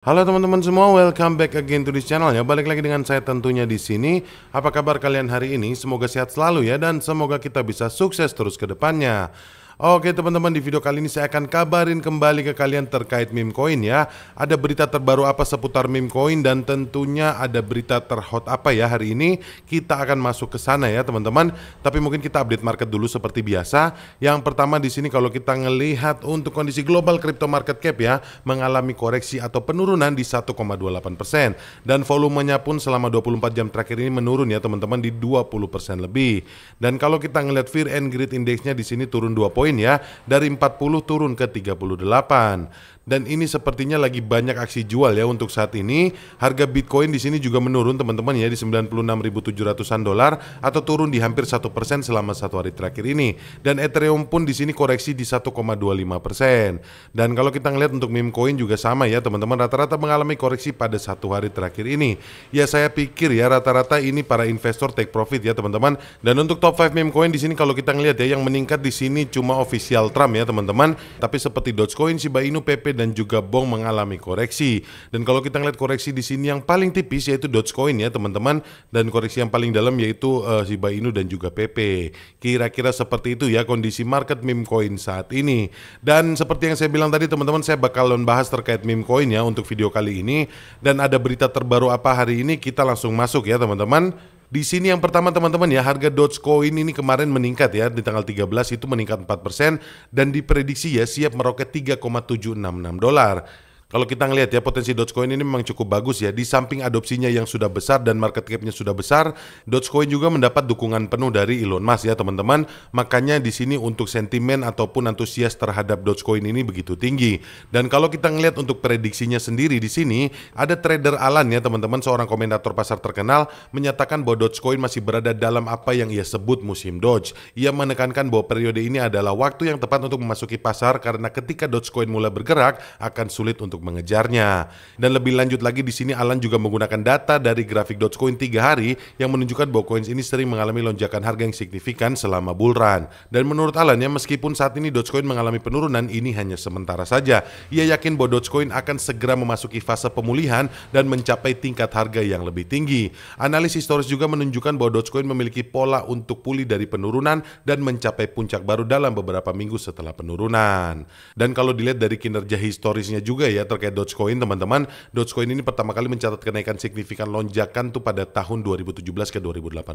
Halo teman-teman semua, welcome back again to this channel ya. Balik lagi dengan saya tentunya di sini. Apa kabar kalian hari ini? Semoga sehat selalu ya, dan semoga kita bisa sukses terus ke depannya. Oke teman-teman, di video kali ini saya akan kabarin kembali ke kalian terkait meme coin ya. Ada berita terbaru apa seputar meme coin, dan tentunya ada berita terhot apa ya hari ini. Kita akan masuk ke sana ya teman-teman. Tapi mungkin kita update market dulu seperti biasa. Yang pertama di sini kalau kita ngelihat untuk kondisi global crypto market cap ya, mengalami koreksi atau penurunan di 1,28%, dan volumenya pun selama 24 jam terakhir ini menurun ya teman-teman, di 20% lebih. Dan kalau kita ngelihat Fear and Greed Indexnya di sini turun 2 poin ya, dari 40 turun ke 38. Dan ini sepertinya lagi banyak aksi jual ya untuk saat ini. Harga Bitcoin di sini juga menurun teman-teman ya, di 96.700-an dolar atau turun di hampir 1% selama satu hari terakhir ini. Dan Ethereum pun di sini koreksi di 1,25%. Dan kalau kita ngelihat untuk meme coin juga sama ya teman-teman, rata-rata mengalami koreksi pada satu hari terakhir ini. Ya saya pikir ya rata-rata ini para investor take profit ya teman-teman. Dan untuk top 5 meme coin di sini kalau kita ngelihat ya, yang meningkat di sini cuma official Trump ya teman-teman. Tapi seperti Dogecoin, Shiba Inu, PP dan juga BONG mengalami koreksi. Dan kalau kita ngeliat koreksi di sini yang paling tipis yaitu Dogecoin ya teman-teman, dan koreksi yang paling dalam yaitu Shiba Inu dan juga PP. Kira-kira seperti itu ya kondisi market meme coin saat ini. Dan seperti yang saya bilang tadi teman-teman, saya bakal membahas terkait meme coin ya untuk video kali ini. Dan ada berita terbaru apa hari ini, kita langsung masuk ya teman-teman. Di sini yang pertama teman-teman ya, harga Dogecoin ini kemarin meningkat ya, di tanggal 13 itu meningkat 4% dan diprediksi ya siap meroket 3,766 dolar. Kalau kita ngelihat ya, potensi Dogecoin ini memang cukup bagus ya. Di samping adopsinya yang sudah besar dan market cap-nya sudah besar, Dogecoin juga mendapat dukungan penuh dari Elon Musk ya teman-teman. Makanya di sini untuk sentimen ataupun antusias terhadap Dogecoin ini begitu tinggi. Dan kalau kita ngelihat untuk prediksinya sendiri di sini, ada trader Alan ya teman-teman, seorang komentator pasar terkenal, menyatakan bahwa Dogecoin masih berada dalam apa yang ia sebut musim Doge. Ia menekankan bahwa periode ini adalah waktu yang tepat untuk memasuki pasar, karena ketika Dogecoin mulai bergerak akan sulit untuk mengejarnya. Dan lebih lanjut lagi di sini Alan juga menggunakan data dari grafik Dogecoin 3 hari yang menunjukkan bahwa coins ini sering mengalami lonjakan harga yang signifikan selama bull run. Dan menurut Alan ya, meskipun saat ini Dogecoin mengalami penurunan, ini hanya sementara saja. Ia yakin bahwa Dogecoin akan segera memasuki fase pemulihan dan mencapai tingkat harga yang lebih tinggi. Analis historis juga menunjukkan bahwa Dogecoin memiliki pola untuk pulih dari penurunan dan mencapai puncak baru dalam beberapa minggu setelah penurunan. Dan kalau dilihat dari kinerja historisnya juga ya terkait Dogecoin teman-teman, Dogecoin ini pertama kali mencatat kenaikan signifikan lonjakan tuh pada tahun 2017 ke 2018,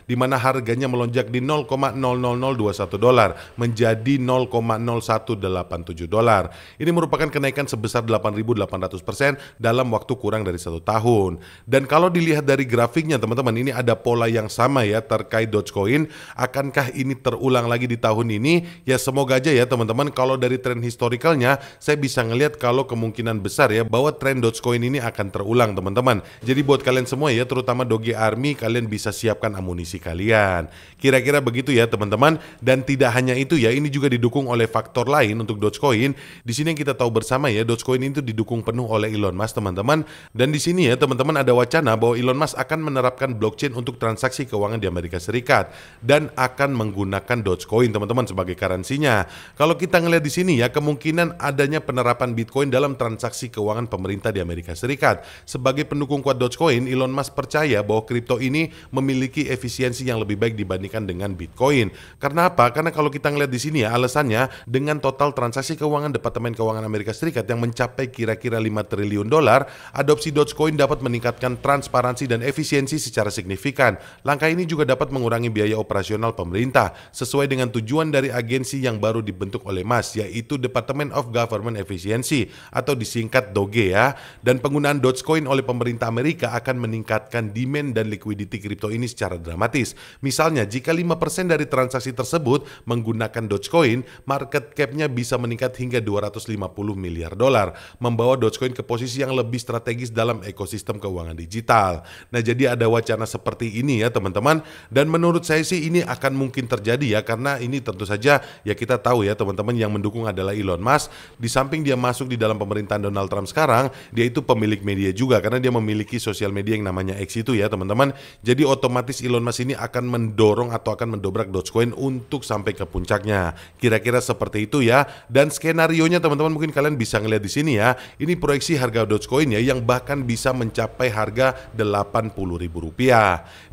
di mana harganya melonjak di 0,00021 dolar menjadi 0,0187 dolar. Ini merupakan kenaikan sebesar 8.800% dalam waktu kurang dari 1 tahun. Dan kalau dilihat dari grafiknya teman-teman, ini ada pola yang sama ya terkait Dogecoin. Akankah ini terulang lagi di tahun ini? Ya semoga aja ya teman-teman. Kalau dari tren historikalnya, saya bisa ngelihat kalau kemungkinan besar ya bahwa tren Dogecoin ini akan terulang teman-teman. Jadi buat kalian semua ya, terutama Doge Army, kalian bisa siapkan amunisi kalian. Kira-kira begitu ya teman-teman. Dan tidak hanya itu ya, ini juga didukung oleh faktor lain untuk Dogecoin. Di sini yang kita tahu bersama ya, Dogecoin itu didukung penuh oleh Elon Musk teman-teman. Dan di sini ya teman-teman, ada wacana bahwa Elon Musk akan menerapkan blockchain untuk transaksi keuangan di Amerika Serikat dan akan menggunakan Dogecoin teman-teman sebagai karansinya. Kalau kita ngelihat di sini ya, kemungkinan adanya penerapan Bitcoin dalam transaksi keuangan pemerintah di Amerika Serikat. Sebagai pendukung kuat Dogecoin, Elon Musk percaya bahwa kripto ini memiliki efisiensi yang lebih baik dibandingkan dengan Bitcoin. Karena apa? Karena kalau kita ngelihat di sini ya, alasannya dengan total transaksi keuangan Departemen Keuangan Amerika Serikat yang mencapai kira-kira 5 triliun dolar, adopsi Dogecoin dapat meningkatkan transparansi dan efisiensi secara signifikan. Langkah ini juga dapat mengurangi biaya operasional pemerintah sesuai dengan tujuan dari agensi yang baru dibentuk oleh Musk, yaitu Department of Government Efficiency atau disingkat DOGE ya. Dan penggunaan Dogecoin oleh pemerintah Amerika akan meningkatkan demand dan liquidity kripto ini secara dramatis. Misalnya jika 5% dari transaksi tersebut menggunakan Dogecoin, market cap-nya bisa meningkat hingga 250 miliar dolar, membawa Dogecoin ke posisi yang lebih strategis dalam ekosistem keuangan digital. Nah, jadi ada wacana seperti ini ya teman-teman, dan menurut saya sih ini akan mungkin terjadi ya, karena ini tentu saja ya kita tahu ya teman-teman, yang mendukung adalah Elon Musk. Di samping dia masuk di dalam pemerintahan Donald Trump sekarang, dia itu pemilik media juga karena dia memiliki sosial media yang namanya X itu ya teman-teman. Jadi otomatis Elon Musk ini akan mendorong atau akan mendobrak Dogecoin untuk sampai ke puncaknya. Kira-kira seperti itu ya. Dan skenarionya teman-teman mungkin kalian bisa ngeliat di sini ya. Ini proyeksi harga Dogecoin ya yang bahkan bisa mencapai harga Rp80.000.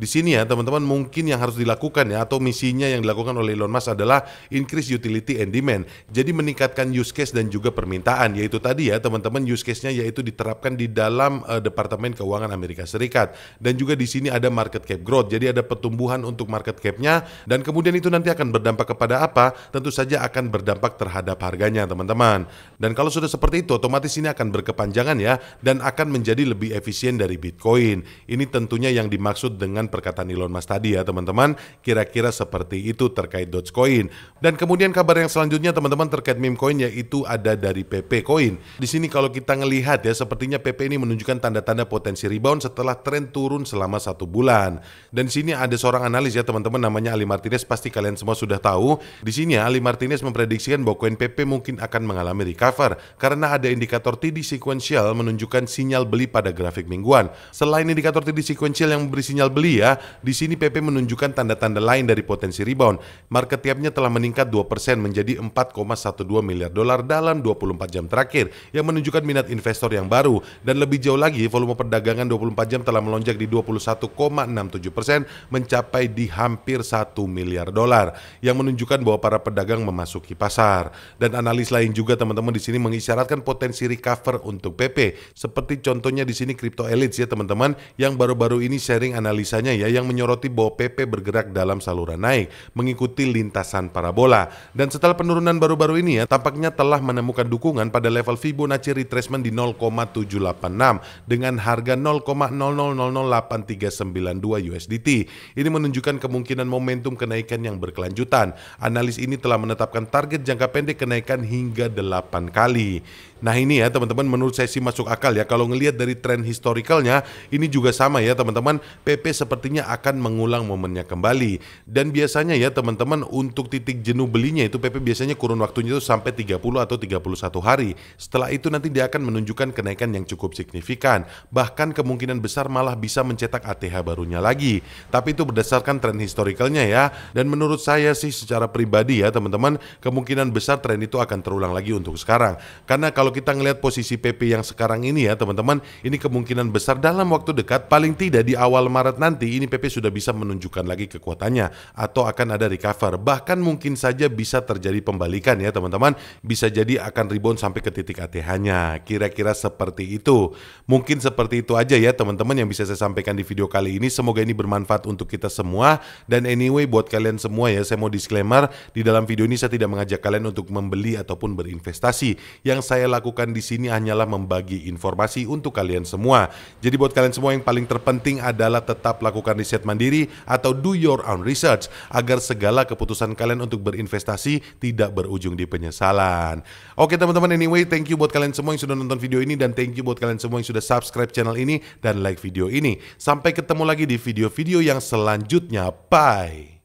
Di sini ya teman-teman mungkin yang harus dilakukan ya atau misinya yang dilakukan oleh Elon Musk adalah increase utility and demand. Jadi meningkatkan use case dan juga permintaan, yaitu tadi ya teman-teman use case-nya yaitu diterapkan di dalam Departemen Keuangan Amerika Serikat. Dan juga di sini ada market cap growth. Jadi ada pertumbuhan untuk market cap-nya dan kemudian itu nanti akan berdampak kepada apa? Tentu saja akan berdampak terhadap harganya teman-teman. Dan kalau sudah seperti itu otomatis ini akan berkepanjangan ya dan akan menjadi lebih efisien dari Bitcoin. Ini tentunya yang dimaksud dengan perkataan Elon Musk tadi ya teman-teman. Kira-kira seperti itu terkait Dogecoin. Dan kemudian kabar yang selanjutnya teman-teman terkait meme coin yaitu ada dari PP Coin. Di sini kalau kita ngelihat ya sepertinya PP ini menunjukkan tanda-tanda potensi rebound setelah tren turun selama 1 bulan. Dan di sini ada seorang analis ya teman-teman namanya Ali Martinez, pasti kalian semua sudah tahu. Di sini ya, Ali Martinez memprediksikan bahwa koin PP mungkin akan mengalami recover karena ada indikator TD sequential menunjukkan sinyal beli pada grafik mingguan. Selain indikator TD sequential yang memberi sinyal beli ya, di sini PP menunjukkan tanda-tanda lain dari potensi rebound. Market cap-nya telah meningkat 2% menjadi 4,12 miliar dolar dalam 24 jam terakhir yang menunjukkan minat investor yang baru. Dan lebih jauh lagi, volume perdagangan 24 jam telah melonjak di 21,67% mencapai di hampir 1 miliar dolar yang menunjukkan bahwa para pedagang memasuki pasar. Dan analis lain juga teman-teman di sini mengisyaratkan potensi recover untuk PP. Seperti contohnya di sini Crypto Elites ya teman-teman yang baru-baru ini sharing analisanya ya yang menyoroti bahwa PP bergerak dalam saluran naik mengikuti lintasan parabola. Dan setelah penurunan baru-baru ini ya tampaknya telah menemukan dukungan pada level Fibonacci retracement di 0,786 dengan harga 0,00008392 USDT. Ini menunjukkan kemungkinan momentum kenaikan yang berkelanjutan. Analis ini telah menetapkan target jangka pendek kenaikan hingga 8 kali. Nah ini ya teman-teman menurut saya sih masuk akal ya. Kalau ngelihat dari tren historicalnya ini juga sama ya teman-teman. PP sepertinya akan mengulang momennya kembali. Dan biasanya ya teman-teman untuk titik jenuh belinya itu PP biasanya kurun waktunya itu sampai 30 atau 31 hari. Setelah itu nanti dia akan menunjukkan kenaikan yang cukup signifikan. Bahkan kemungkinan besar malah bisa mencetak ATH barunya lagi. Tapi itu berdasarkan tren historicalnya ya. Dan menurut saya sih secara pribadi ya teman-teman kemungkinan besar tren itu akan terulang lagi untuk sekarang. Karena kalau kita ngelihat posisi PP yang sekarang ini ya teman-teman, ini kemungkinan besar dalam waktu dekat paling tidak di awal Maret nanti ini PP sudah bisa menunjukkan lagi kekuatannya atau akan ada recover. Bahkan mungkin saja bisa terjadi pembalikan ya teman-teman, bisa jadi akan rebound sampai ke titik ATH-nya. Kira-kira seperti itu. Mungkin seperti itu aja ya teman-teman yang bisa saya sampaikan di video kali ini. Semoga ini bermanfaat untuk kita semua. Dan anyway buat kalian semua ya, saya mau disclaimer di dalam video ini saya tidak mengajak kalian untuk membeli ataupun berinvestasi. Yang saya lakukan di sini hanyalah membagi informasi untuk kalian semua. Jadi buat kalian semua yang paling terpenting adalah tetap lakukan riset mandiri atau do your own research agar segala keputusan kalian untuk berinvestasi tidak berujung di penyesalan. Oke teman-teman, anyway thank you buat kalian semua yang sudah nonton video ini dan thank you buat kalian semua yang sudah subscribe channel ini dan like video ini. Sampai ketemu lagi di video-video yang selanjutnya. Bye.